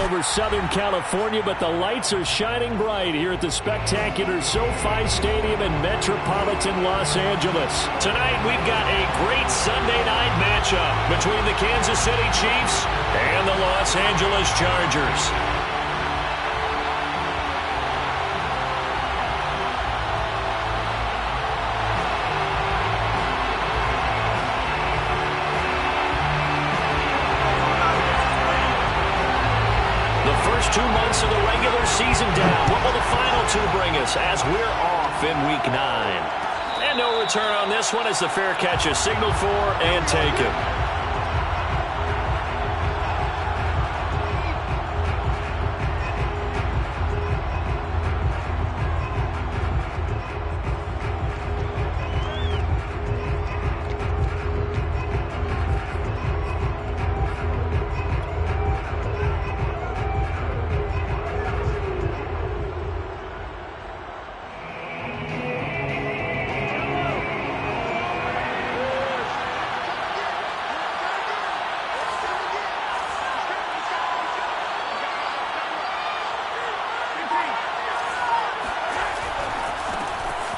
over Southern California, but the lights are shining bright here at the spectacular SoFi Stadium in metropolitan Los Angeles. Tonight, we've got a great Sunday night matchup between the Kansas City Chiefs and the Los Angeles Chargers. First 2 months of the regular season down. What will the final two bring us as we're off in Week 9? And no return on this one as the fair catch is signaled for and taken.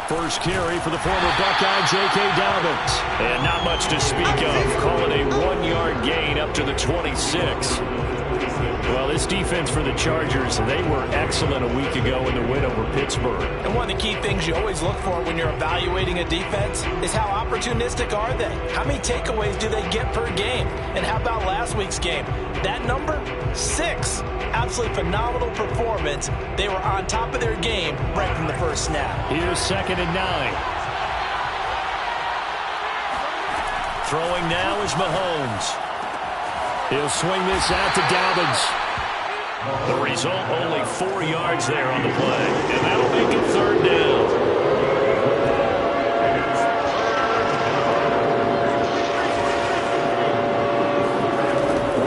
First carry for the former Buckeye, J.K. Dobbins. And not much to speak of. Call it a 1-yard gain up to the 26. Well, this defense for the Chargers, they were excellent a week ago in the win over Pittsburgh. And one of the key things you always look for when you're evaluating a defense is how opportunistic are they? How many takeaways do they get per game? And how about last week's game? That number, 6. Absolutely phenomenal performance. They were on top of their game right from the first snap. Here's 2nd and 9. Throwing now is Mahomes. He'll swing this out to Dobbins. The result, only 4 yards there on the play. And that'll make it 3rd down.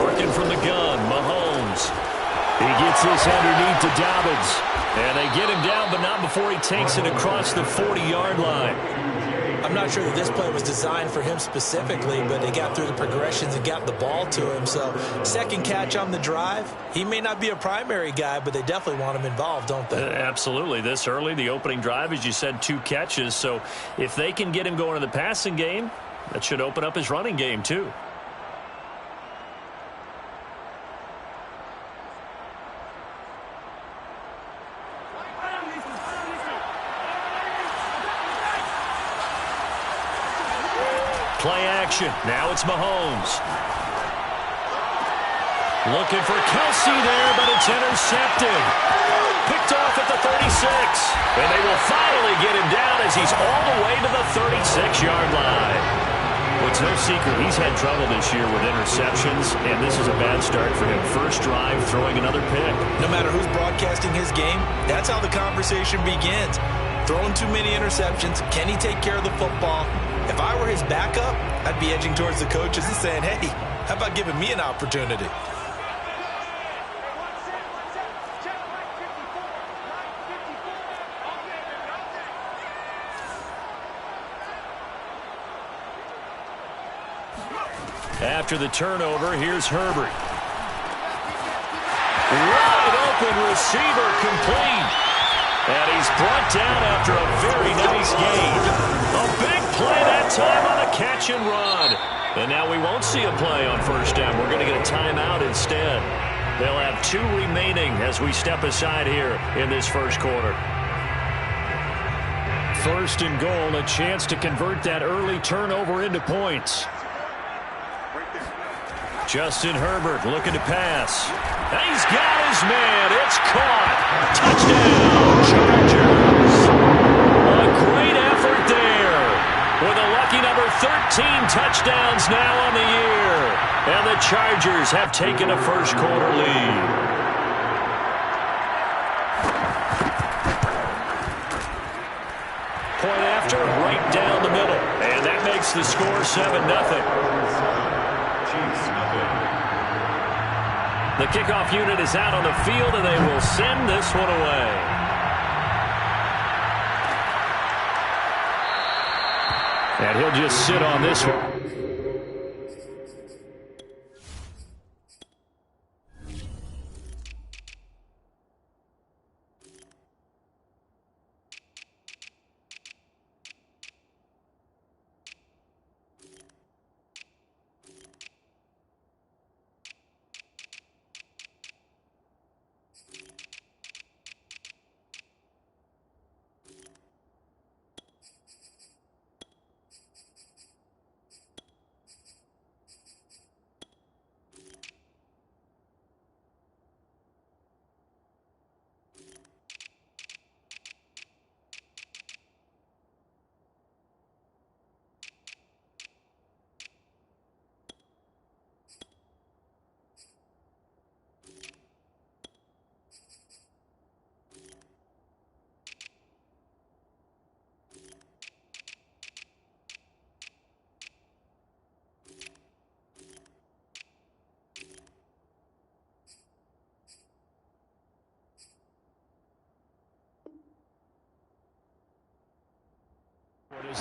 Working from the gun, Mahomes. He gets this underneath to Dobbins. And they get him down, but not before he takes it across the 40-yard line. I'm not sure that this play was designed for him specifically, but they got through the progressions and got the ball to him. So, second catch on the drive. He may not be a primary guy, but they definitely want him involved, don't they? Absolutely. This early, the opening drive, as you said, 2 catches. So, if they can get him going in the passing game, that should open up his running game, too. Play action. Now it's Mahomes. Looking for Kelsey there, but it's intercepted. Picked off at the 36. And they will finally get him down as he's all the way to the 36-yard line. Well, it's no secret he's had trouble this year with interceptions, and this is a bad start for him. First drive, throwing another pick. No matter who's broadcasting his game, that's how the conversation begins. Throwing too many interceptions. Can he take care of the football? If I were his backup, I'd be edging towards the coaches and saying, hey, how about giving me an opportunity? After the turnover, here's Herbert. Wide open receiver, complete. And he's brought down after a very nice gain. A big play that time on a catch and run. And now we won't see a play on first down. We're going to get a timeout instead. They'll have 2 remaining as we step aside here in this first quarter. First and goal, a chance to convert that early turnover into points. Justin Herbert looking to pass. He's got his man. It's caught. Touchdown, Chargers. A great effort there. With a lucky number 13 touchdowns now on the year. And the Chargers have taken a first quarter lead. Point after, right down the middle. And that makes the score 7-0. The kickoff unit is out on the field, and they will send this one away. And he'll just sit on this one.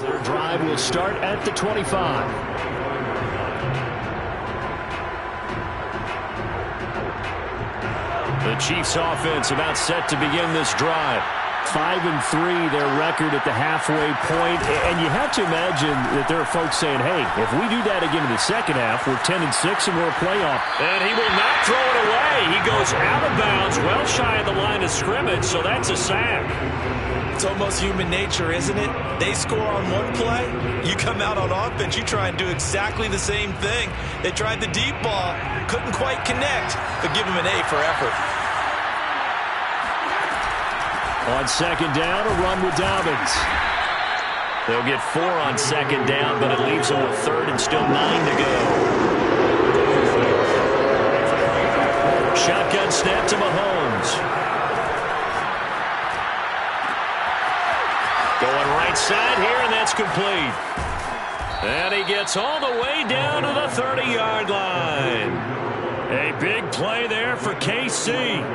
Their drive will start at the 25. The Chiefs offense about set to begin this drive. 5-3 their record at the halfway point. And you have to imagine that there are folks saying, hey, if we do that again in the second half, we're 10-6 and we're a playoff. And he will not throw it away. He goes out of bounds, well shy of the line of scrimmage, so that's a sack. It's almost human nature, isn't it? They score on one play, you come out on offense, you try and do exactly the same thing. They tried the deep ball, couldn't quite connect, but give them an A for effort. On second down, a run with Dobbins. They'll get 4 on second down, but it leaves them with third and still 9 to go. Shotgun snap to Mahomes. Going right side here, and that's complete. And he gets all the way down to the 30-yard line. A big play there for KC.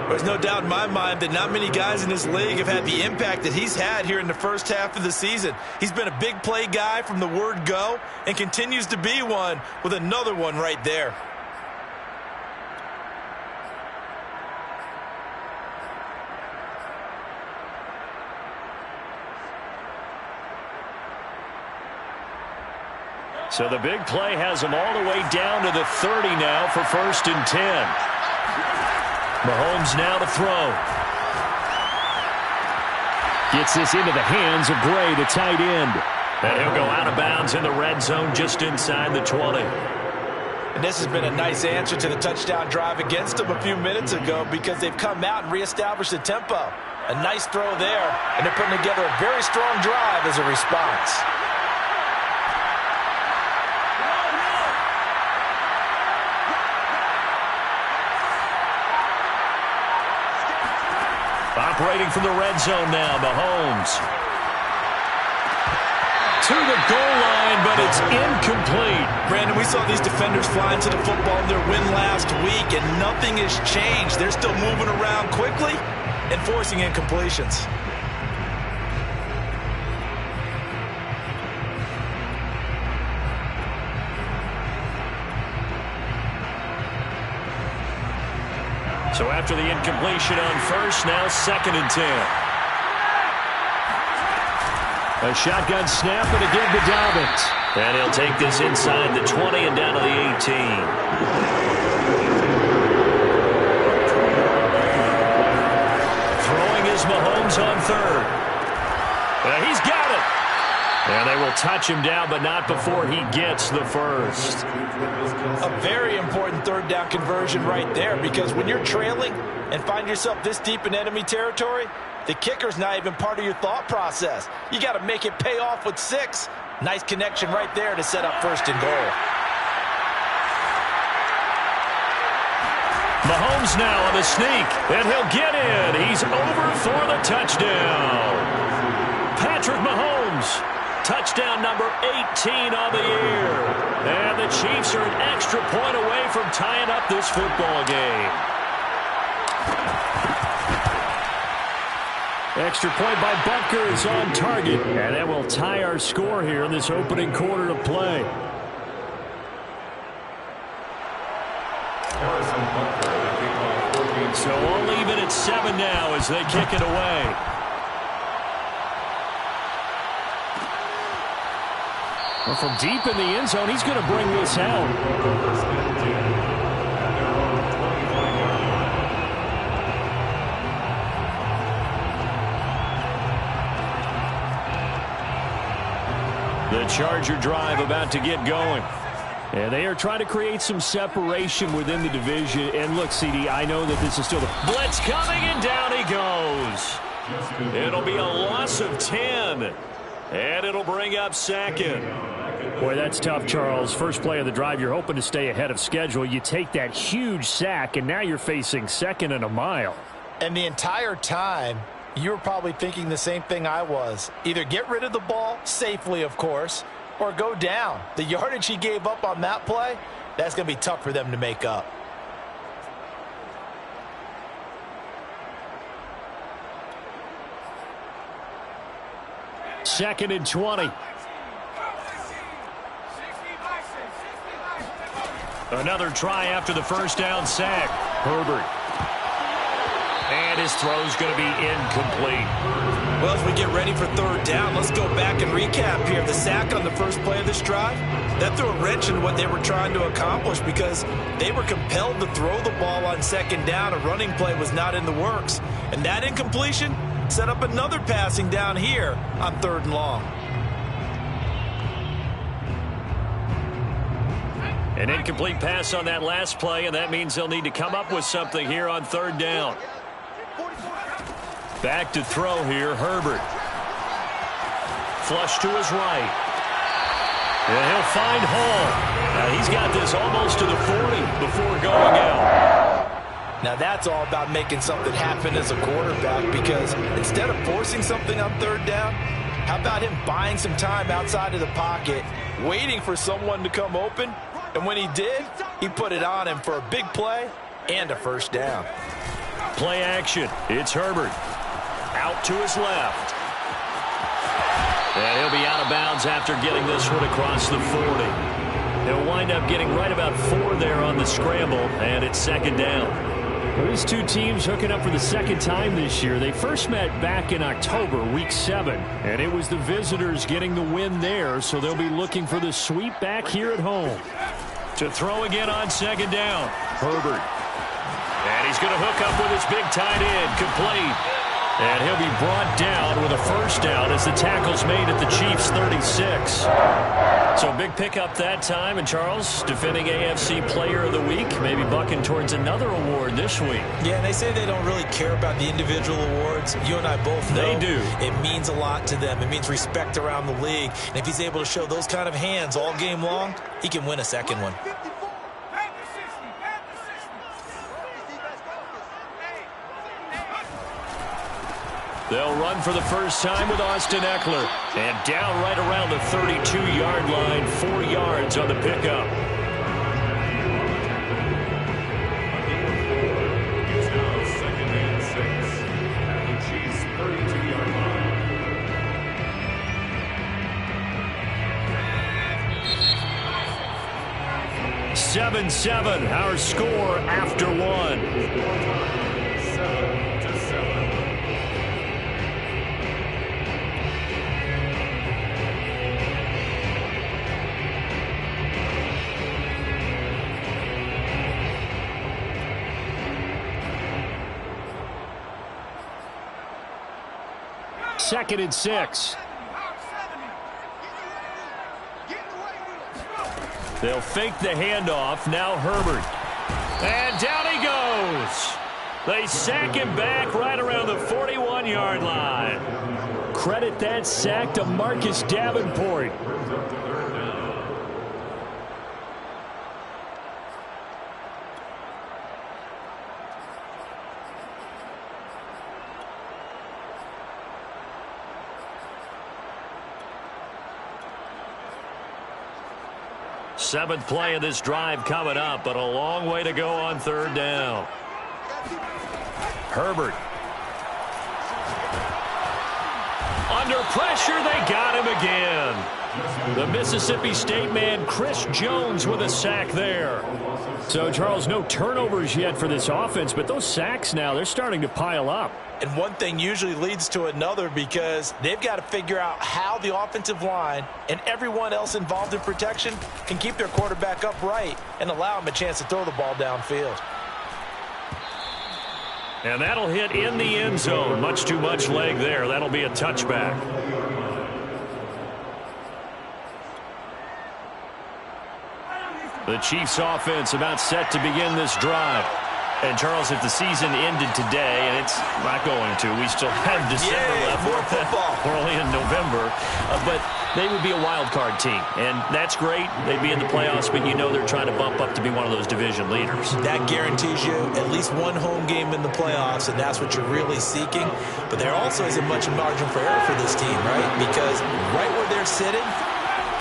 There's no doubt in my mind that not many guys in this league have had the impact that he's had here in the first half of the season. He's been a big play guy from the word go and continues to be one with another one right there. So the big play has them all the way down to the 30 now for 1st and 10. Mahomes now to throw. Gets this into the hands of Gray, the tight end. And he'll go out of bounds in the red zone just inside the 20. And this has been a nice answer to the touchdown drive against them a few minutes ago because they've come out and reestablished the tempo. A nice throw there, and they're putting together a very strong drive as a response. Operating from the red zone now, Mahomes. To the goal line, but it's incomplete. Brandon, we saw these defenders flying to the football in their win last week, and nothing has changed. They're still moving around quickly and forcing incompletions. So after the incompletion on first, now 2nd and 10. A shotgun snap and a give to Dobbins. And he'll take this inside the 20 and down to the 18. Throwing is Mahomes on 3rd. He's got it. And they will touch him down, but not before he gets the first. A very important 3rd down conversion right there, because when you're trailing and find yourself this deep in enemy territory, the kicker's not even part of your thought process. You got to make it pay off with 6. Nice connection right there to set up 1st and goal. Mahomes now on the sneak, and he'll get in. He's over for the touchdown. Patrick Mahomes. Touchdown number 18 on the year. And the Chiefs are an extra point away from tying up this football game. Extra point by Butker is on target. And that will tie our score here in this opening quarter of play. So all even at 7 now as they kick it away. Well, from deep in the end zone, he's going to bring this out. The Charger drive about to get going. And they are trying to create some separation within the division. And look, CD, I know that this is still the blitz coming, and down he goes. It'll be a loss of 10. And it'll bring up 2nd. Boy, that's tough, Charles. First play of the drive, you're hoping to stay ahead of schedule. You take that huge sack, and now you're facing 2nd and a mile. And the entire time, you were probably thinking the same thing I was. Either get rid of the ball, safely, of course, or go down. The yardage he gave up on that play, that's going to be tough for them to make up. Second and 20. Another try after the first down sack. Herbert. And his throw's going to be incomplete. Well, as we get ready for third down, let's go back and recap here. The sack on the first play of this drive, that threw a wrench in what they were trying to accomplish because they were compelled to throw the ball on second down. A running play was not in the works. And that incompletion set up another passing down here on third and long. An incomplete pass on that last play, and that means they'll need to come up with something here on third down. Back to throw here, Herbert. Flush to his right. And he'll find Hall. He's got this almost to the 40 before going out. Now that's all about making something happen as a quarterback, because instead of forcing something on third down, how about him buying some time outside of the pocket, waiting for someone to come open, and when he did, he put it on him for a big play and a first down. Play action. It's Herbert. Out to his left. And he'll be out of bounds after getting this one across the 40. He'll wind up getting right about 4 there on the scramble, and it's second down. Well, these two teams hooking up for the second time this year. They first met back in October, week 7, and it was the visitors getting the win there, so they'll be looking for the sweep back here at home. To throw again on second down, Herbert. And he's going to hook up with his big tight end, complete. And he'll be brought down with a first down as the tackle's made at the Chiefs' 36. So big pickup that time. And Charles, defending AFC Player of the Week, maybe bucking towards another award this week. Yeah, and they say they don't really care about the individual awards. You and I both know they do. It means a lot to them. It means respect around the league. And if he's able to show those kind of hands all game long, he can win a second one. They'll run for the first time with Austin Eckler. And down right around the 32-yard line, 4 yards on the pickup. It's now 2nd and 6 at the Chiefs' 32-yard line. 7-7, our score after 1. 7-7. Second and 6. They'll fake the handoff. Now Herbert. And down he goes. They sack him back right around the 41-yard line. Credit that sack to Marcus Davenport. Seventh play of this drive coming up, but a long way to go on third down. Herbert. Under pressure, they got him again. The Mississippi State man, Chris Jones, with a sack there. So, Charles, no turnovers yet for this offense, but those sacks now, they're starting to pile up. And one thing usually leads to another, because they've got to figure out how the offensive line and everyone else involved in protection can keep their quarterback upright and allow him a chance to throw the ball downfield. And that'll hit in the end zone. Much too much leg there. That'll be a touchback. The Chiefs offense about set to begin this drive. And, Charles, if the season ended today, and it's not going to, we still have December left. More football. We're only in November. But they would be a wild card team. And that's great. They'd be in the playoffs, but you know they're trying to bump up to be one of those division leaders. That guarantees you at least one home game in the playoffs, and that's what you're really seeking. But there also isn't much margin for error for this team, right? Because right where they're sitting,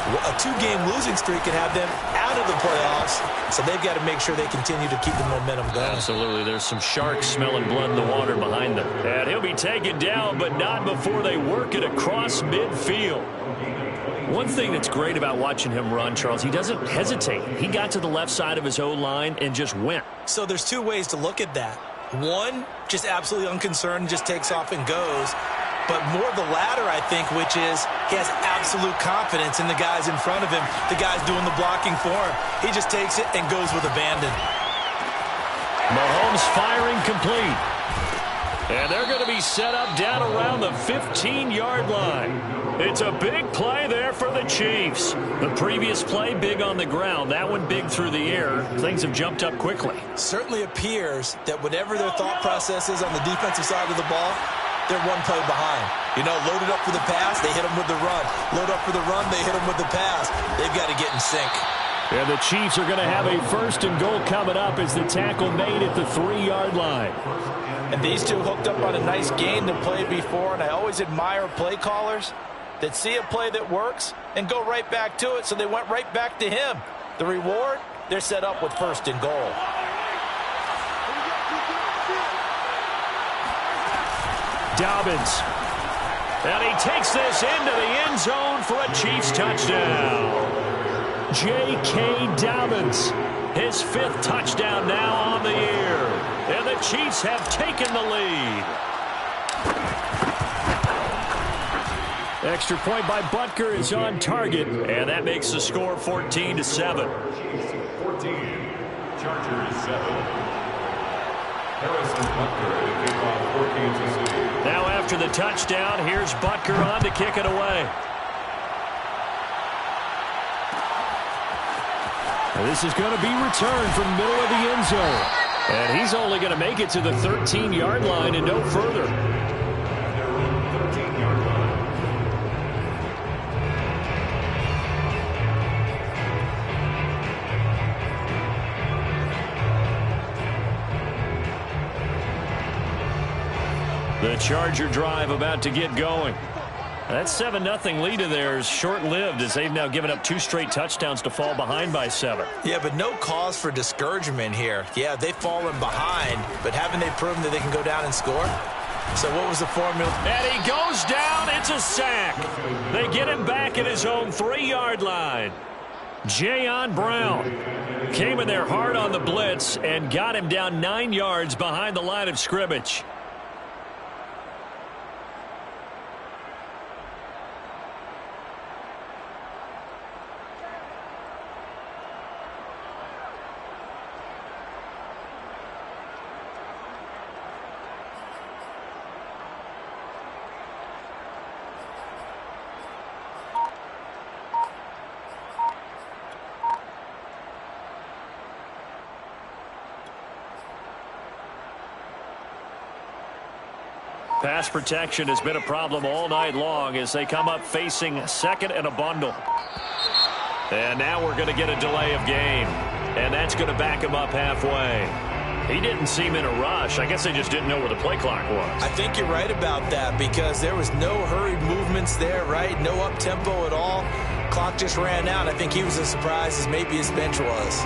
a 2-game losing streak can have them out of the playoffs, so they've got to make sure they continue to keep the momentum going. Absolutely. There's some sharks smelling blood in the water behind them. And he'll be taken down, but not before they work it across midfield. One thing that's great about watching him run, Charles, he doesn't hesitate. He got to the left side of his O-line and just went. So there's two ways to look at that. One, just absolutely unconcerned, just takes off and goes. But more the latter, I think, which is he has absolute confidence in the guys in front of him, the guys doing the blocking for him. He just takes it and goes with abandon. Mahomes firing complete. And they're going to be set up down around the 15-yard line. It's a big play there for the Chiefs. The previous play, big on the ground. That one big through the air. Things have jumped up quickly. Certainly appears that whatever their thought process is on the defensive side of the ball, they're one play behind. You know, loaded up for the pass, they hit them with the run. Load up for the run, they hit them with the pass. They've got to get in sync. And the Chiefs are going to have a 1st and goal coming up as the tackle made at the 3-yard line. And these two hooked up on a nice gain that played before, and I always admire play callers that see a play that works and go right back to it, so they went right back to him. The reward, they're set up with 1st and goal. Dobbins. And he takes this into the end zone for a Chiefs touchdown. J.K. Dobbins. His 5th touchdown now on the year. And the Chiefs have taken the lead. Extra point by Butker is on target. And that makes the score 14-7. Chiefs 14, Chargers 7. Harrison Butker to kick off for Kansas City. Now after the touchdown, here's Butker on to kick it away. And this is going to be returned from the middle of the end zone. And he's only going to make it to the 13-yard line and no further. At their own 13-yard line. The Charger drive about to get going. That 7-0 lead of theirs short-lived as they've now given up 2 straight touchdowns to fall behind by 7. Yeah, but no cause for discouragement here. Yeah, they've fallen behind, but haven't they proven that they can go down and score? So what was the formula? And he goes down. It's a sack. They get him back at his own 3-yard line. Jayon Brown came in there hard on the blitz and got him down 9 yards behind the line of scrimmage. Pass protection has been a problem all night long as they come up facing 2nd and a bundle. And now we're going to get a delay of game. And that's going to back him up halfway. He didn't seem in a rush. I guess they just didn't know where the play clock was. I think you're right about that because there was no hurried movements there, right? No up-tempo at all. Clock just ran out. I think he was as surprised as maybe his bench was.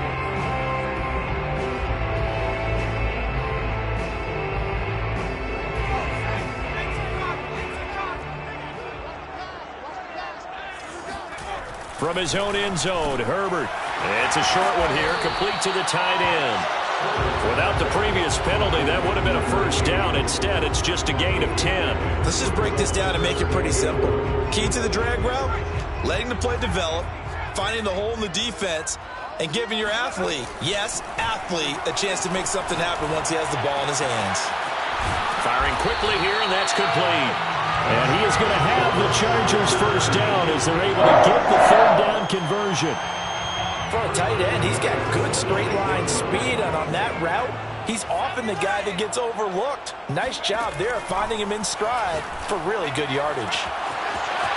From his own end zone, Herbert. It's a short one here, complete to the tight end. Without the previous penalty, that would have been a 1st down. Instead, it's just a gain of 10. Let's just break this down and make it pretty simple. Key to the drag route, letting the play develop, finding the hole in the defense, and giving your athlete, yes, athlete, a chance to make something happen once he has the ball in his hands. Firing quickly here, and that's complete. And he is going to have the Chargers 1st down as they're able to get the 3rd down conversion. For a tight end, he's got good straight line speed, and on that route, he's often the guy that gets overlooked. Nice job there finding him in stride for really good yardage.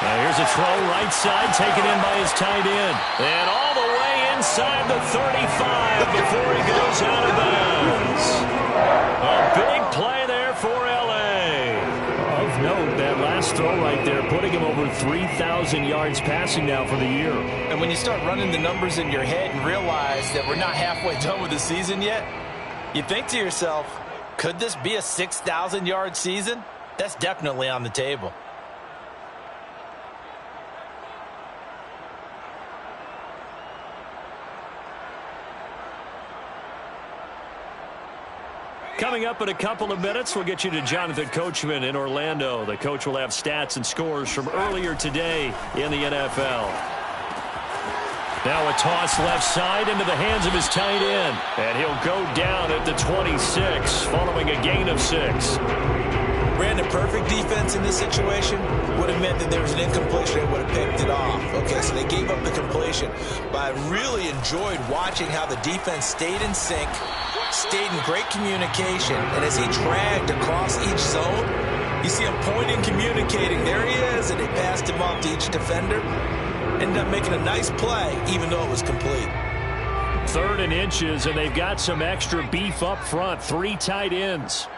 Now here's a throw right side taken in by his tight end. And all the way inside the 35 before he goes out of bounds. A big play there for L.A. Of note, that last throw right there, putting him over 3,000 yards passing now for the year. And when you start running the numbers in your head and realize that we're not halfway done with the season yet, you think to yourself, could this be a 6,000-yard season? That's definitely on the table. Coming up in a couple of minutes, we'll get you to Jonathan Coachman in Orlando. The coach will have stats and scores from earlier today in the NFL. Now a toss left side into the hands of his tight end. And he'll go down at the 26 following a gain of 6. Brandon, perfect defense in this situation would have meant that there was an incompletion and would have picked it off. Okay, so they gave up the completion. But I really enjoyed watching how the defense stayed in sync, stayed in great communication, and as he dragged across each zone, you see him pointing, communicating. There he is, and they passed him off to each defender. Ended up making a nice play, even though it was complete. 3rd and inches, and they've got some extra beef up front. 3 tight ends.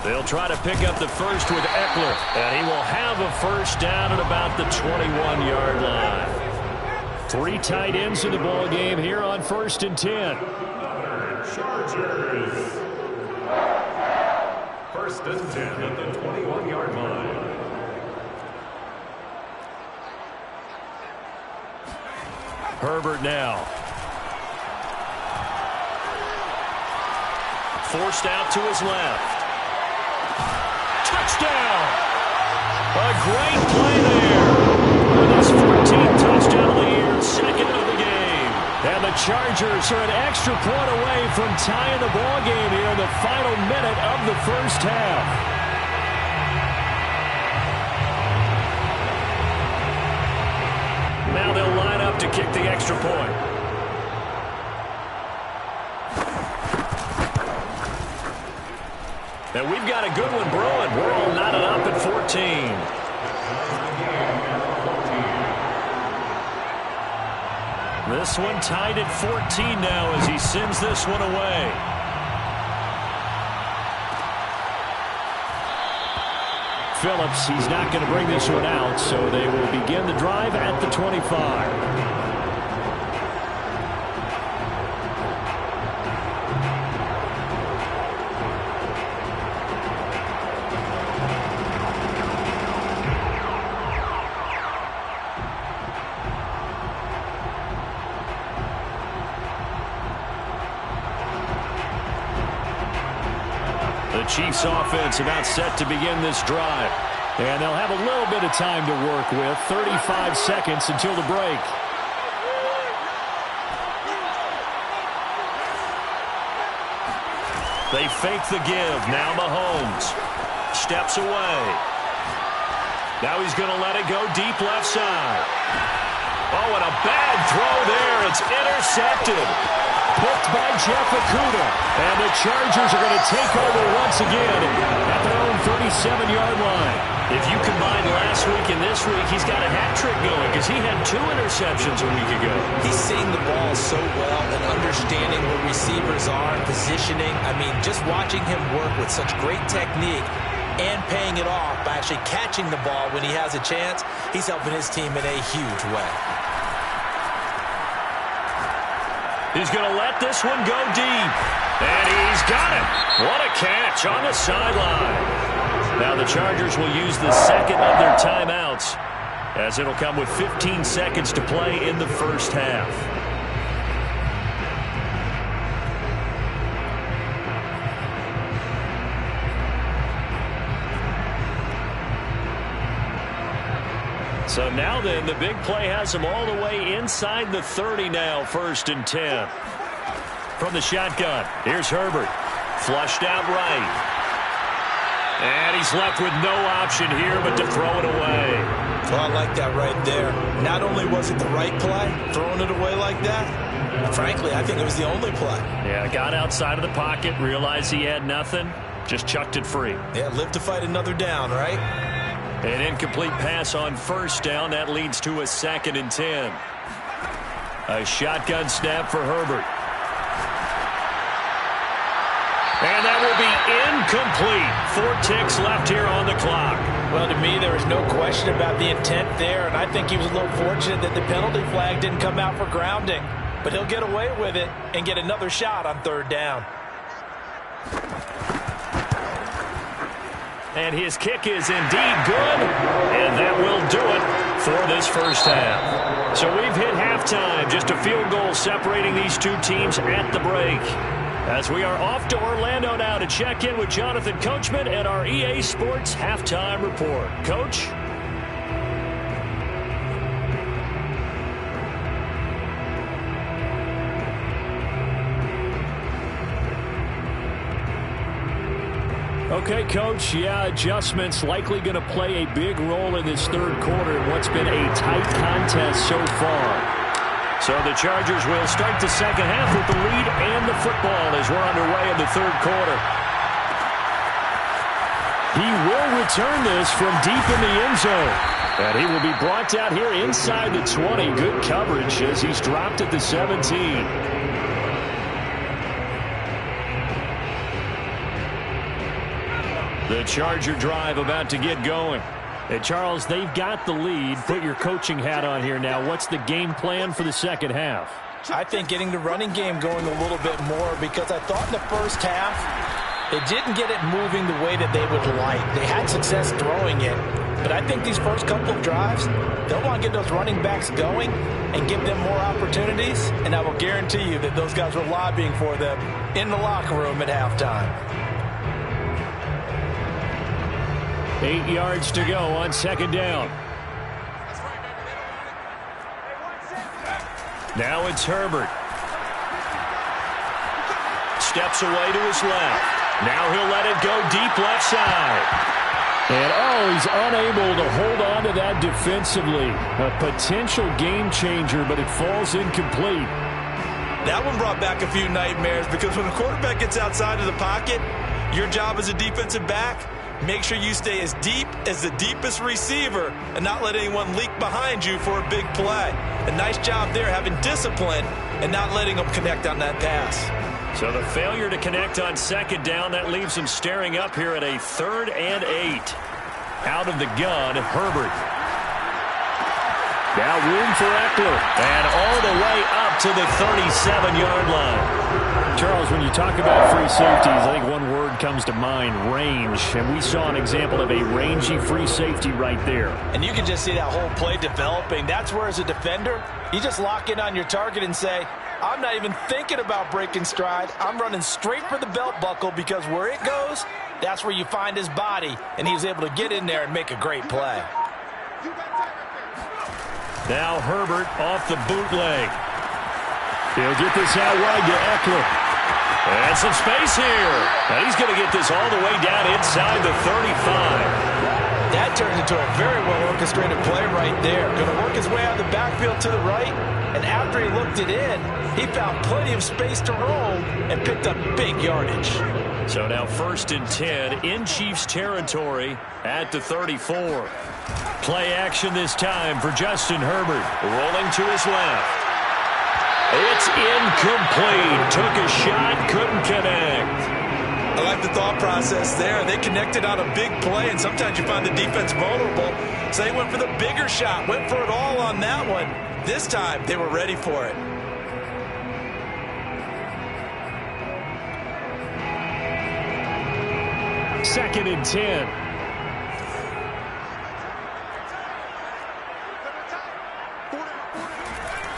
They'll try to pick up the first with Eckler, and he will have a first down at about the 21-yard line. 3 tight ends in the ball game here on 1st and 10. Chargers. 1st and 10 at the 21-yard line. Herbert now. Forced out to his left. Touchdown! A great play there. With his 14th touchdown of the year, 2nd of the game. And the Chargers are an extra point away from tying the ball game here in the final minute of the first half. Now they'll line up to kick the extra point. And we've got a good one brewing. We're all knotted up at 14. This one tied at 14 now as he sends this one away. Phillips, he's not going to bring this one out, so they will begin the drive at the 25. Chiefs offense about set to begin this drive. And they'll have a little bit of time to work with. 35 seconds until the break. They fake the give. Now Mahomes steps away. Now he's going to let it go deep left side. Oh, and a bad throw there. It's intercepted. Picked by Jeff Okudah. And the Chargers are going to take over once again at their own 37-yard line. If you combine last week and this week, he's got a hat trick going because he had 2 interceptions a week ago. He's seeing the ball so well and understanding where receivers are, positioning. I mean, just watching him work with such great technique and paying it off by actually catching the ball when he has a chance, he's helping his team in a huge way. He's going to let this one go deep. And he's got it. What a catch on the sideline. Now the Chargers will use the second of their timeouts as it'll come with 15 seconds to play in the first half. So now then, the big play has them all the way inside the 30 now, 1st and 10. From the shotgun, here's Herbert. Flushed out right. And he's left with no option here but to throw it away. Well, I like that right there. Not only was it the right play, throwing it away like that, frankly, I think it was the only play. Yeah, got outside of the pocket, realized he had nothing, just chucked it free. Yeah, live to fight another down, right? An incomplete pass on 1st down. That leads to a 2nd and 10. A shotgun snap for Herbert. And that will be incomplete. 4 ticks left here on the clock. Well, to me, there was no question about the intent there, and I think he was a little fortunate that the penalty flag didn't come out for grounding. But he'll get away with it and get another shot on 3rd down. And his kick is indeed good, and that will do it for this first half. So we've hit halftime, just a field goal separating these two teams at the break. As we are off to Orlando now to check in with Jonathan Coachman and our EA Sports Halftime Report. Coach? Okay, Coach, yeah, adjustments likely going to play a big role in this third quarter in what's been a tight contest so far. So the Chargers will start the second half with the lead and the football as we're underway in the third quarter. He will return this from deep in the end zone. And he will be brought down here inside the 20. Good coverage as he's dropped at the 17. The Charger drive about to get going. Hey, Charles, they've got the lead. Put your coaching hat on here now. What's the game plan for the second half? I think getting the running game going a little bit more, because I thought in the first half they didn't get it moving the way that they would like. They had success throwing it, but I think these first couple of drives, they'll want to get those running backs going and give them more opportunities, and I will guarantee you that those guys were lobbying for them in the locker room at halftime. 8 yards to go on second down. Now it's Herbert. Steps away to his left. Now he'll let it go deep left side. And, he's unable to hold on to that defensively. A potential game changer, but it falls incomplete. That one brought back a few nightmares, because when a quarterback gets outside of the pocket, your job as a defensive back, make sure you stay as deep as the deepest receiver and not let anyone leak behind you for a big play. A nice job there, having discipline and not letting them connect on that pass. So the failure to connect on second down, that leaves him staring up here at a 3rd and 8. Out of the gun, Herbert. Now room for Eckler. And all the way up to the 37-yard line. Charles, when you talk about free safeties, I think one word comes to mind, range. And we saw an example of a rangy free safety right there. And you can just see that whole play developing. That's where, as a defender, you just lock in on your target and say, I'm not even thinking about breaking stride. I'm running straight for the belt buckle, because where it goes, that's where you find his body. And he was able to get in there and make a great play. Now Herbert off the bootleg. He'll get this out wide to Eckler. And some space here. And he's going to get this all the way down inside the 35. That turned into a very well-orchestrated play right there. Going to work his way out of the backfield to the right. And after he looked it in, he found plenty of space to roam and picked up big yardage. So now 1st and 10 in Chiefs territory at the 34. Play action this time for Justin Herbert. Rolling to his left. It's incomplete. Took a shot, couldn't connect. I like the thought process there. They connected on a big play, and sometimes you find the defense vulnerable. So they went for the bigger shot, went for it all on that one. This time, they were ready for it. Second and 10.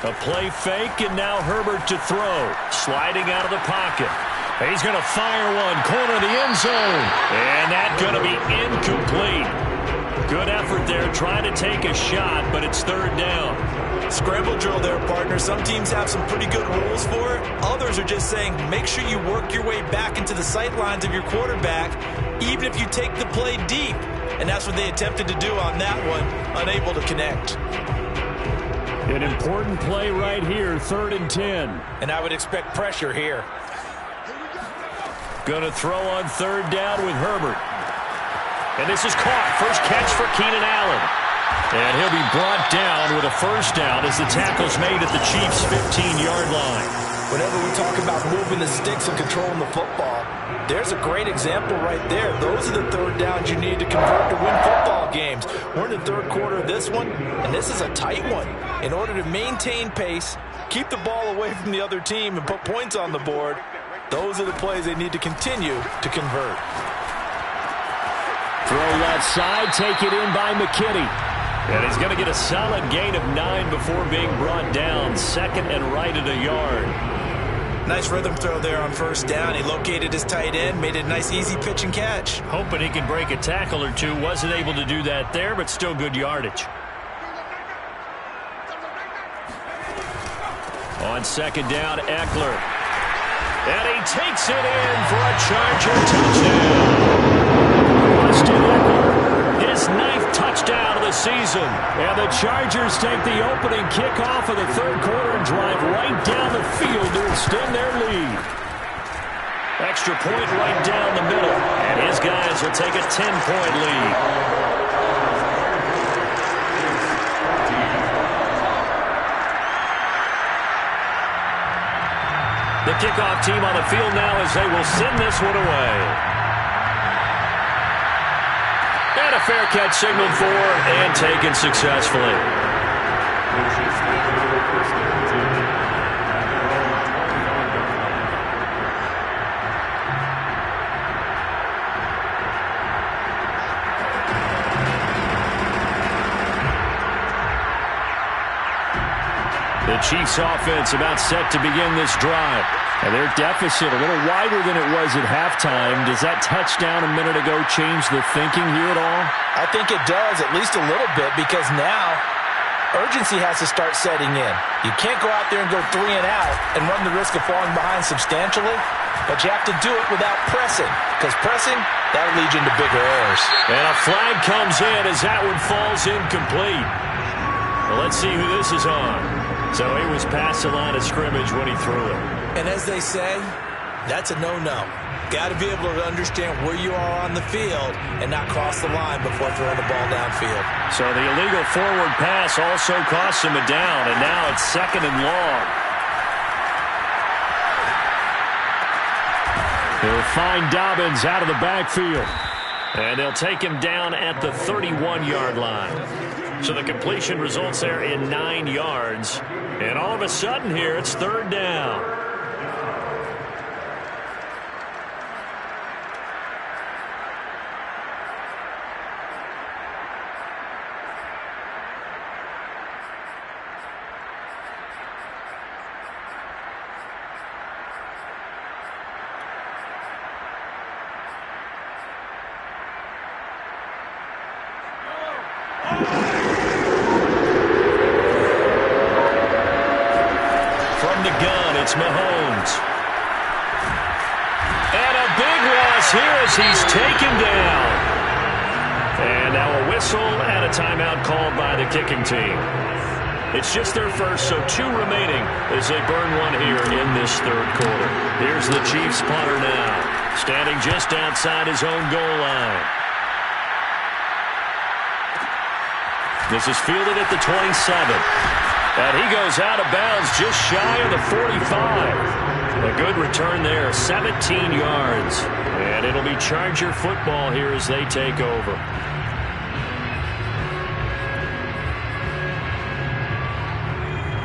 A play fake, and now Herbert to throw. Sliding out of the pocket. He's going to fire one, corner of the end zone. And that's going to be incomplete. Good effort there, trying to take a shot, but it's 3rd down. Scramble drill there, partner. Some teams have some pretty good rules for it. Others are just saying, make sure you work your way back into the sight lines of your quarterback, even if you take the play deep. And that's what they attempted to do on that one, unable to connect. An important play right here, 3rd and 10. And I would expect pressure here. Going to throw on 3rd down with Herbert. And this is caught. First catch for Keenan Allen. And he'll be brought down with a 1st down as the tackle's made at the Chiefs' 15-yard line. Whenever we talk about moving the sticks and controlling the football, there's a great example right there. Those are the 3rd downs you need to convert to win football games. We're in the 3rd quarter of this one, and this is a tight one. In order to maintain pace, keep the ball away from the other team, and put points on the board, those are the plays they need to continue to convert. Throw left side, take it in by McKinney. And he's going to get a solid gain of 9 before being brought down. 2nd and right at a yard. Nice rhythm throw there on first down. He located his tight end, made it a nice easy pitch and catch. Hoping he can break a tackle or two. Wasn't able to do that there, but still good yardage. On second down, Eckler. And he takes it in for a Charger touchdown. Austin Eckler, his 9th touchdown of the season. And the Chargers take the opening kickoff of the third quarter and drive right down the field to extend their lead. Extra point right down the middle. And his guys will take a 10-point lead. The kickoff team on the field now as they will send this one away. And a fair catch signaled for and taken successfully. The Chiefs offense about set to begin this drive. And their deficit a little wider than it was at halftime. Does that touchdown a minute ago change the thinking here at all? I think it does, at least a little bit, because now urgency has to start setting in. You can't go out there and go 3 and out and run the risk of falling behind substantially, but you have to do it without pressing, because pressing, that'll lead you into bigger errors. And a flag comes in as that one falls incomplete. Well, let's see who this is on. So he was past the line of scrimmage when he threw it. And as they say, that's a no-no. Got to be able to understand where you are on the field and not cross the line before throwing the ball downfield. So the illegal forward pass also costs him a down, and now it's 2nd and long. They'll find Dobbins out of the backfield. And they'll take him down at the 31-yard line. So the completion results there in 9 yards. And all of a sudden here, it's 3rd down. From the gun, it's Mahomes. And a big loss here as he's taken down. And now a whistle and a timeout called by the kicking team. It's just their first, so 2 remaining as they burn one here in this 3rd quarter. Here's the Chiefs punter now, standing just outside his own goal line. This is fielded at the 27. And he goes out of bounds just shy of the 45. A good return there, 17 yards. And it'll be Charger football here as they take over.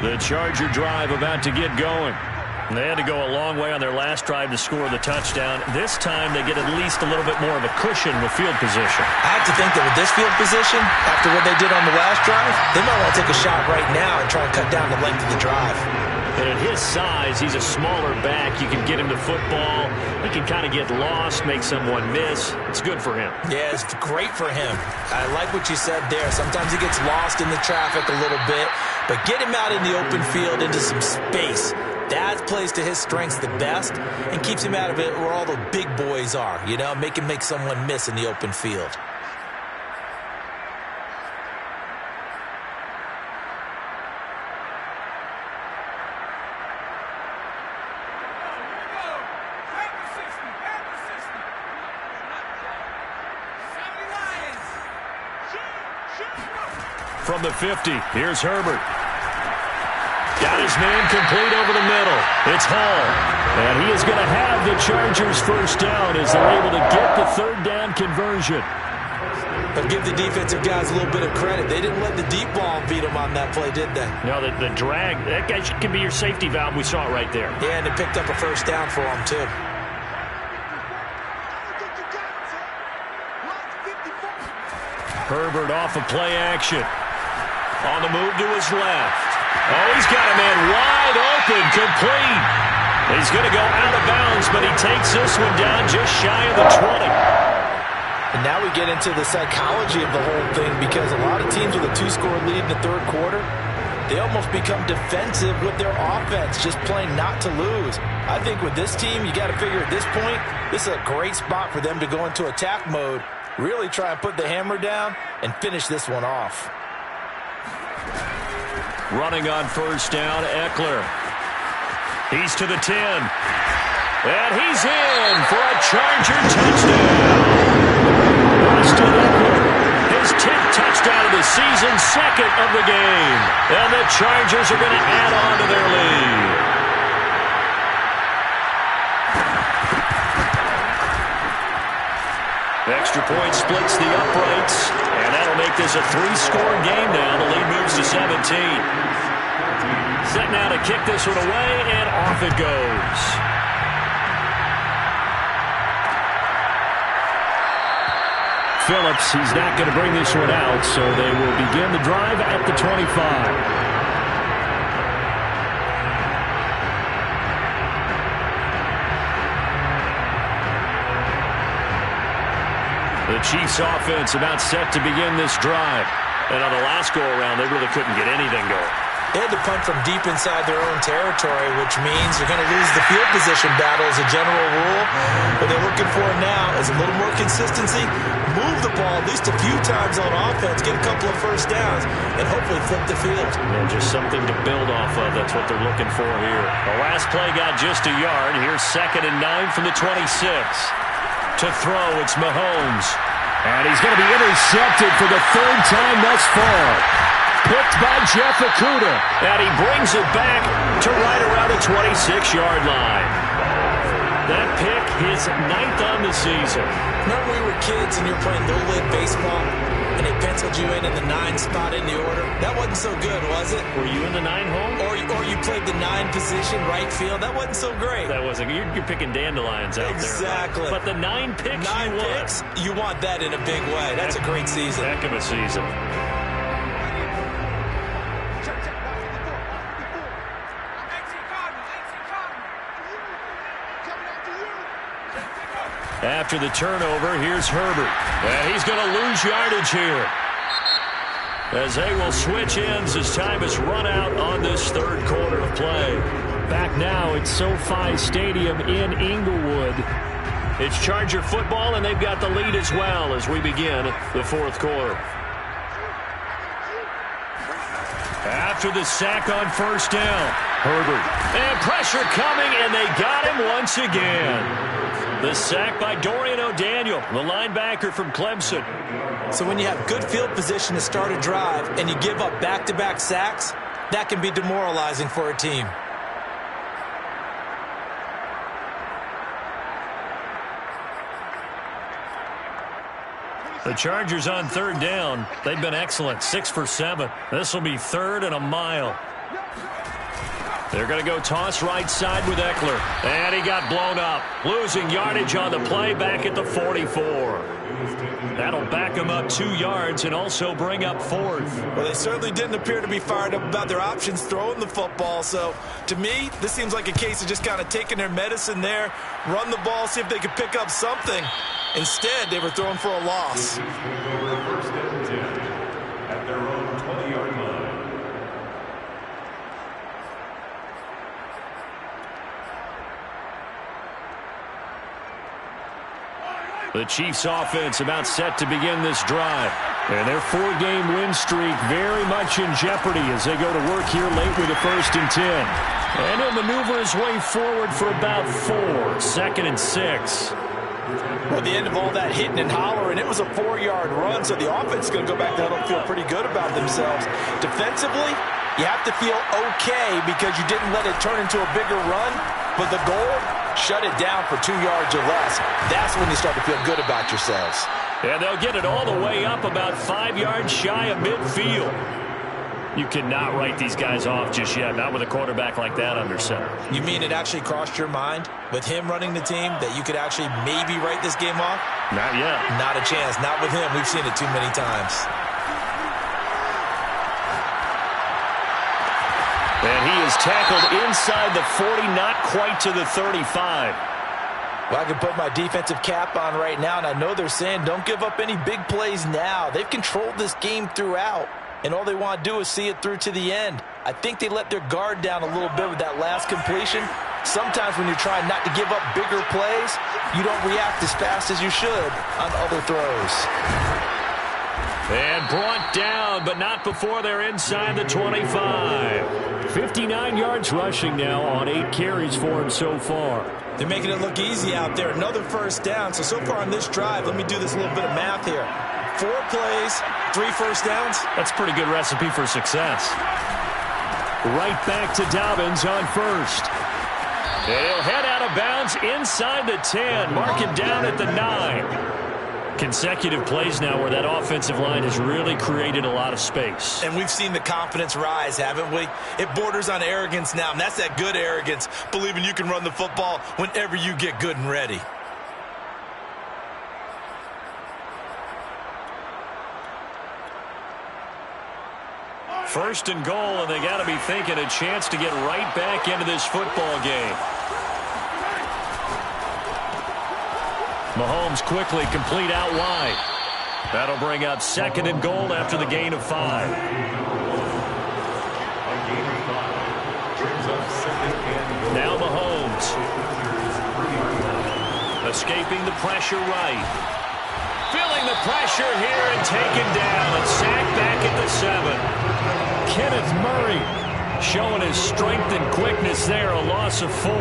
The Charger drive about to get going. They had to go a long way on their last drive to score the touchdown. This time they get at least a little bit more of a cushion with field position. I have to think that with this field position, after what they did on the last drive, they might want to take a shot right now and try to cut down the length of the drive. And at his size, he's a smaller back. You can get him to football. He can kind of get lost, make someone miss. It's good for him. Yeah, it's great for him. I like what you said there. Sometimes he gets lost in the traffic a little bit, but get him out in the open field into some space. That plays to his strengths the best and keeps him out of it where all the big boys are, you know, make him make someone miss in the open field. From the 50, here's Herbert. Got his man complete over the middle. It's Hall. And he is going to have the Chargers first down as they're able to get the 3rd down conversion. But give the defensive guys a little bit of credit. They didn't let the deep ball beat them on that play, did they? No, the drag, that guy can be your safety valve. We saw it right there. Yeah, and they picked up a first down for them, too. Herbert off of play action. On the move to his left. Oh, he's got a man wide open, complete. He's going to go out of bounds, but he takes this one down just shy of the 20. And now we get into the psychology of the whole thing, because a lot of teams with a 2-score lead in the third quarter, they almost become defensive with their offense, just playing not to lose. I think with this team, you got to figure at this point, this is a great spot for them to go into attack mode, really try and put the hammer down and finish this one off. Running on first down, Eckler. He's to the 10. And he's in for a Charger touchdown. Austin Eckler, his 10th touchdown of the season, second of the game. And the Chargers are going to add on to their lead. Extra point splits the uprights, and that'll make this a 3-score game now. The lead moves to 17. Set now to kick this one away, and off it goes. Phillips, he's not going to bring this one out, so they will begin the drive at the 25. The Chiefs offense about set to begin this drive. And on the last go-around, they really couldn't get anything going. They had to punt from deep inside their own territory, which means they're going to lose the field position battle as a general rule. What they're looking for now is a little more consistency, move the ball at least a few times on offense, get a couple of first downs, and hopefully flip the field. And just something to build off of. That's what they're looking for here. The last play got just a yard. Here's 2nd and 9 from the 26. To throw, it's Mahomes. And he's going to be intercepted for the 3rd time thus far. Picked by Jeff Okudah. And he brings it back to right around the 26-yard line. That pick, his 9th on the season. Remember we were kids and you were playing Little League baseball, and they penciled you in the 9 spot in the order? That wasn't so good, was it? Were you in the 9 hole? Or you played the 9 position, right field? That wasn't so great. That wasn't. You're picking dandelions out exactly. there. Exactly. But the 9 picks 9 picks, you want that in a big way. That's a great season. Heck of a season. After the turnover, here's Herbert. And he's going to lose yardage here, as they will switch ends as time has run out on this 3rd quarter of play. Back now at SoFi Stadium in Inglewood. It's Charger football, and they've got the lead as well as we begin the 4th quarter. After the sack on first down, Herbert. And pressure coming, and they got him once again. The sack by Dorian O'Daniel, the linebacker from Clemson. So when you have good field position to start a drive and you give up back-to-back sacks, that can be demoralizing for a team. The Chargers on 3rd down. They've been excellent, 6 for 7. This will be 3rd and a mile. They're going to go toss right side with Eckler. And he got blown up. Losing yardage on the play back at the 44. That'll back them up 2 yards and also bring up 4th. Well, they certainly didn't appear to be fired up about their options throwing the football. So, to me, this seems like a case of just kind of taking their medicine there, run the ball, see if they could pick up something. Instead, they were throwing for a loss. First and 10 at their own 20-yard line. The Chiefs offense about set to begin this drive. And their 4-game win streak very much in jeopardy as they go to work here late with a 1st and 10. And he'll maneuver his way forward for about 4. 2nd and 6. Well, at the end of all that hitting and hollering, it was a 4-yard run, so the offense is going to go back there and feel pretty good about themselves. Defensively, you have to feel okay because you didn't let it turn into a bigger run, but the goal, shut it down for 2 yards or less. That's when you start to feel good about yourselves. And they'll get it all the way up about 5 yards shy of midfield. You cannot write these guys off just yet, not with a quarterback like that under center. You mean it actually crossed your mind with him running the team that you could actually maybe write this game off? Not yet. Not a chance. Not with him. We've seen it too many times. And he is tackled inside the 40, not quite to the 35. Well, I can put my defensive cap on right now, and I know they're saying don't give up any big plays now. They've controlled this game throughout, and all they want to do is see it through to the end. I think they let their guard down a little bit with that last completion. Sometimes when you're trying not to give up bigger plays, you don't react as fast as you should on other throws. And brought down, but not before they're inside the 25. 59 yards rushing now on 8 carries for him so far. They're making it look easy out there. Another first down. So far on this drive, let me do this little bit of math here. 4 plays, 3 first downs. That's a pretty good recipe for success. Right back to Dobbins on first. And he'll head out of bounds inside the 10. Mark him down at the 9. Consecutive plays now where that offensive line has really created a lot of space. And we've seen the confidence rise, haven't we? It borders on arrogance now, and that's that good arrogance, believing you can run the football whenever you get good and ready. First and goal, and they got to be thinking a chance to get right back into this football game. Mahomes quickly complete out wide. That'll bring up second and goal after the gain of 5. Now Mahomes. Escaping the pressure right. Feeling the pressure here and taken down and sacked back at the 7. Kenneth Murray showing his strength and quickness there, a loss of 4.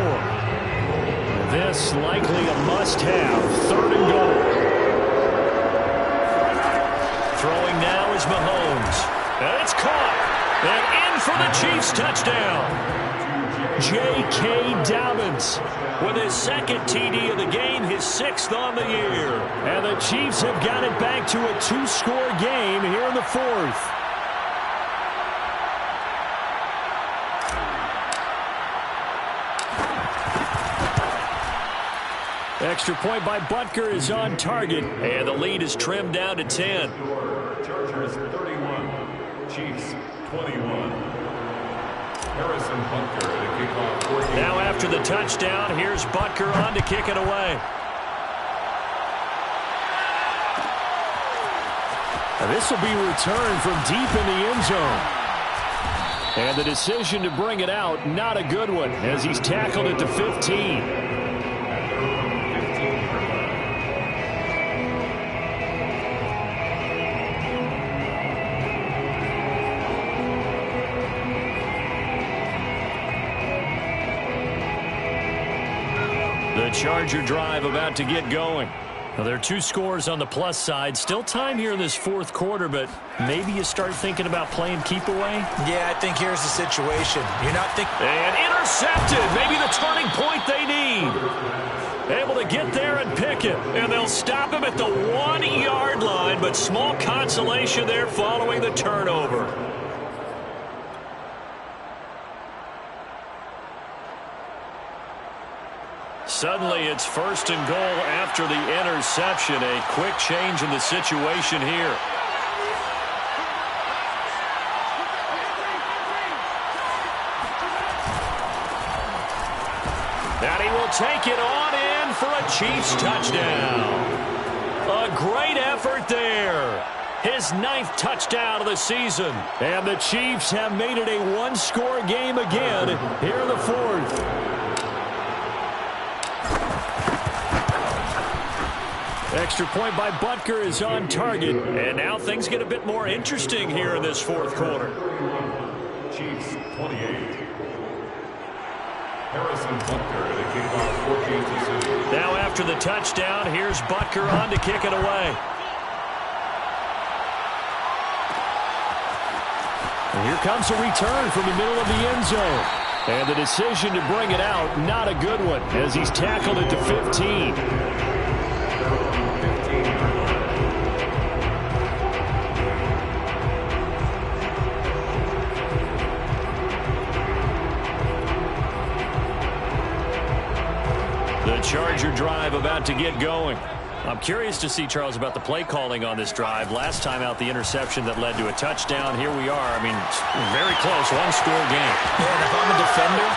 This likely a must-have. Third and goal. Throwing now is Mahomes. And it's caught. And in for the Chiefs touchdown. J.K. Dobbins with his second TD of the game, his 6th on the year. And the Chiefs have got it back to a 2-score game here in the 4th. Extra point by Butker is on target, and the lead is trimmed down to 10. Chargers 31, Chiefs 21. Harrison Butker at a kickoff. Now after the touchdown, here's Butker on to kick it away. And this will be returned from deep in the end zone. And the decision to bring it out, not a good one, as he's tackled at the 15. The Charger drive about to get going. Now, there are 2 scores on the plus side. Still time here in this 4th quarter, but maybe you start thinking about playing keep away? Yeah, I think here's the situation. You're not thinking... And intercepted. Maybe the turning point they need. Able to get there and pick it. And they'll stop him at the 1-yard line, but small consolation there following the turnover. Suddenly, it's first and goal after the interception. A quick change in the situation here. And he will take it on in for a Chiefs touchdown. A great effort there. His 9th touchdown of the season. And the Chiefs have made it a 1-score game again here in the 4th. Extra point by Butker is on target. And now things get a bit more interesting here in this 4th quarter. Chiefs 28. Harrison Butker at a kickoff 14-2. Now after the touchdown, here's Butker on to kick it away. And here comes a return from the middle of the end zone. And the decision to bring it out, not a good one, as he's tackled at the 15. The Charger drive about to get going. I'm curious to see, Charles, about the play calling on this drive. Last time out, the interception that led to a touchdown. Here we are. I mean, very close, one-score game. Yeah, and if I'm a defender,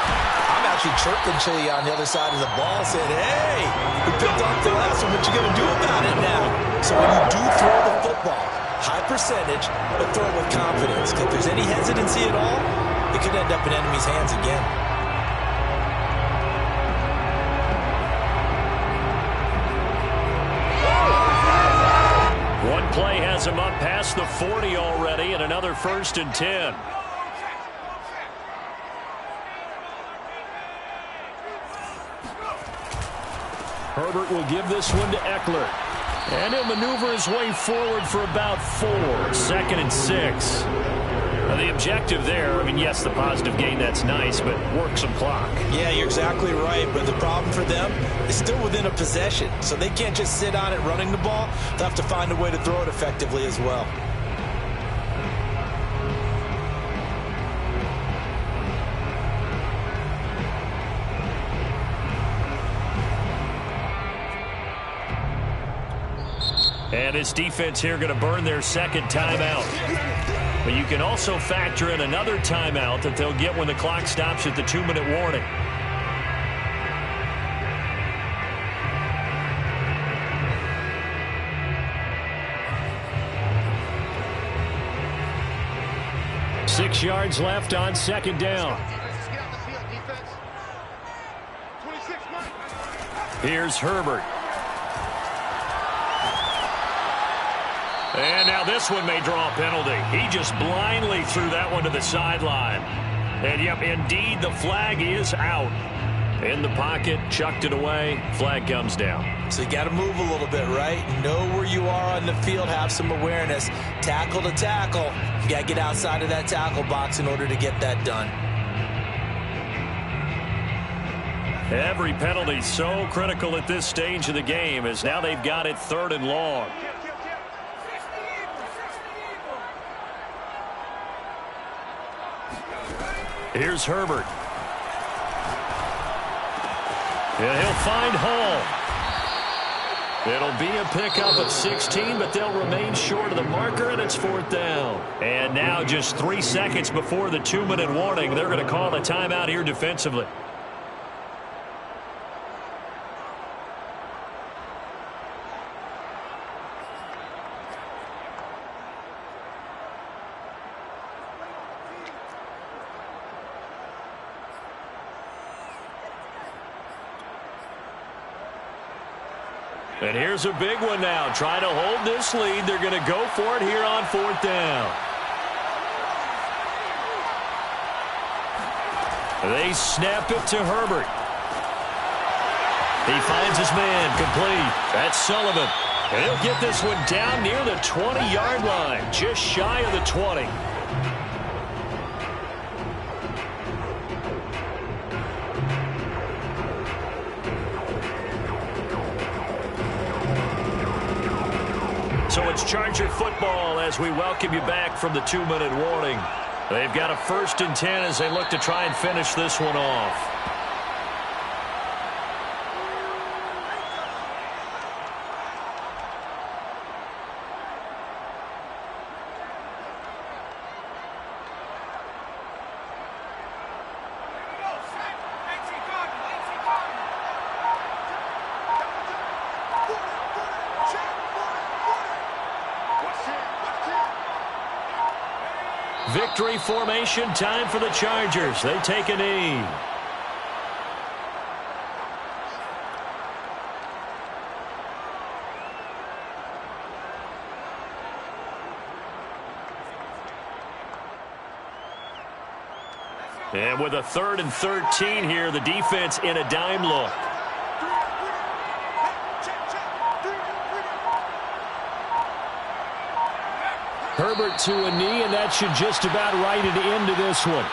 I'm actually chirping Chili on the other side of the ball, saying, hey, we picked off the last one. What you going to do about it now? So when you do throw the football, high percentage, but throw it with confidence. If there's any hesitancy at all, it could end up in enemy's hands again. One play has him up past the 40 already, and another 1st and 10. Herbert will give this one to Eckler. And he'll maneuver his way forward for about 4. 2nd and 6. Now the objective there, I mean, yes, the positive gain, that's nice, but work some clock. Yeah, you're exactly right, but the problem for them is still within a possession, so they can't just sit on it running the ball. They'll have to find a way to throw it effectively as well. And this defense here going to burn their 2nd timeout. But you can also factor in another timeout that they'll get when the clock stops at the 2-minute warning. Six yards left on 2nd down. Here's Herbert. And now this one may draw a penalty. He just blindly threw that one to the sideline. And, yep, indeed, the flag is out. In the pocket, chucked it away, flag comes down. So you got to move a little bit, right? Know where you are on the field, have some awareness. Tackle to tackle. You got to get outside of that tackle box in order to get that done. Every penalty so critical at this stage of the game, as now they've got it 3rd and long. Here's Herbert. And he'll find Hall. It'll be a pickup at 16, but they'll remain short of the marker, and it's 4th down. And now just 3 seconds before the 2-minute warning, they're going to call a timeout here defensively. And here's a big one now. Trying to hold this lead. They're going to go for it here on 4th down. They snap it to Herbert. He finds his man complete. That's Sullivan. And he'll get this one down near the 20-yard line. Just shy of the 20. So it's Charger football as we welcome you back from the 2-minute warning. They've got a 1st and 10 as they look to try and finish this one off. Victory formation, time for the Chargers. They take a knee. And with a 3rd and 13 here, the defense in a dime look. Herbert to a knee, and that should just about write it into this one.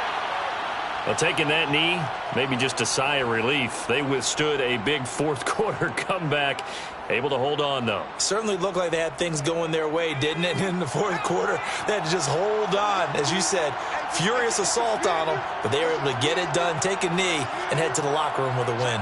Well, taking that knee, maybe just a sigh of relief. They withstood a big 4th quarter comeback. Able to hold on, though. Certainly looked like they had things going their way, didn't it? In the 4th quarter, they had to just hold on. As you said, furious assault on them, but they were able to get it done, take a knee, and head to the locker room with a win.